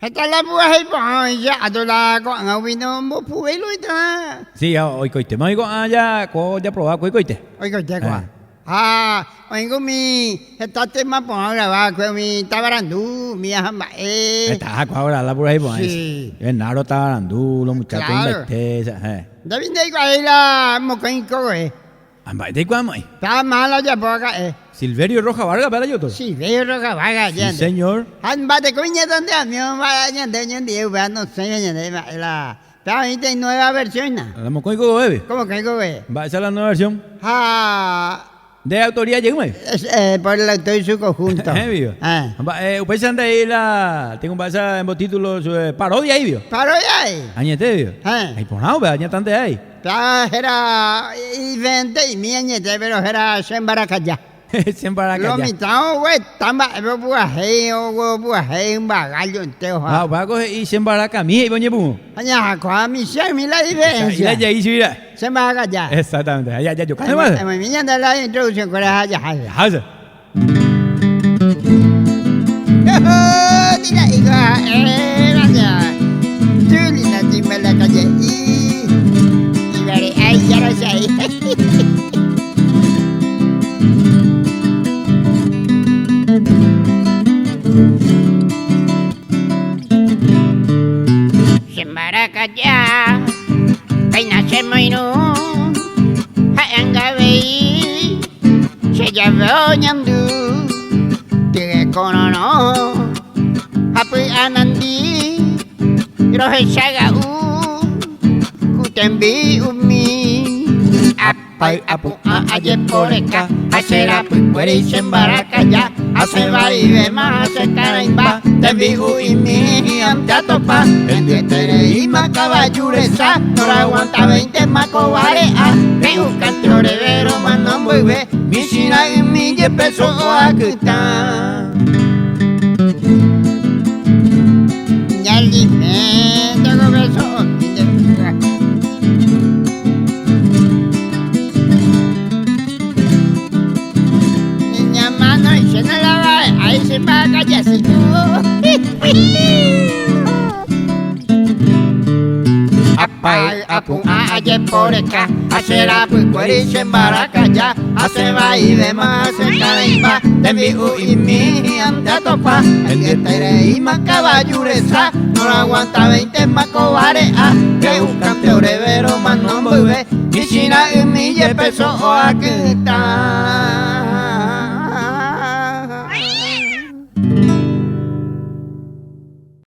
Hasta la buhay po, ya adola ko ang awin mo puwelo ita. Sí, hoy coite. Me digo, ya, ya probaba hoy coite. Oy ko dekwa. Oy ko mi tate ma po ahora va ko mi tabarandu mi hamba Está ahora la por ahí pues. Sí. El naro está andando, los muchachos Claro. invertes. David de ko ay la mo kain ko Amba, ¿de cuándo? Ta mala ya boga Silverio Roja Vargas, para yo todo. Sí, veo ka vaga Sí, ya. señor. Han ba de ko nya donde a mi ma nya de nya de va no sé nya de la. Ta ahí hay nueva versión na. Hablamos con Ico Bebe. ¿Cómo que go Va, esa es la nueva versión. De autoría, llegó. Por el autor y su conjunto. Vivo. Usted anda ahí tengo un en los títulos parodia ahí, vio. Paro ya. Añete, vio. Ahí por nada, veo, añetante ahí. Ta era evento y mi añete, pero era sembarakaya. Siempre para Lo acá. mitad, güey, tamba, buah, hey, un bagallo entero. Va a coger y siempre para acá. Mía y boñe pum. Aña, con mi se mi la Y diferencia. la ya hizo, mira. Sembarakaya. Exactamente. Allá, ya, yo. ¿Qué más? Mi niña de la introducción, con la ya. Haza. Tira, higa, gracias. Tú, linda, dime la calle. Y veré, ay, ya lo sé. Sembarakaya, kay nasa moino, hayang gabi, siya nyamdu, tige kono no, hapoy anandi, rohe saga kutembi umi, apay apu aje poreka, asera pukweri sembarakaya, ase vive más ase karaimba, tembi imi am tatopa, el tereima caballuresa, no la aguanta 20 macobarea, me buscan teorevero mano muy ve, mi shina y mi ye peso o akuta. Nyali me, tengo beso, niña mano y se no la va, ahí se va a callar si tú. Apay apu aje poreka, asera pukweri sembarakaya, ase vive más ase karaimba, tembi imi am tatopa, el que tereima caballuresa, no la aguanta 20 macobarea, que buscan teorevero más no muy ve, y china y mi ye peso o aquí está.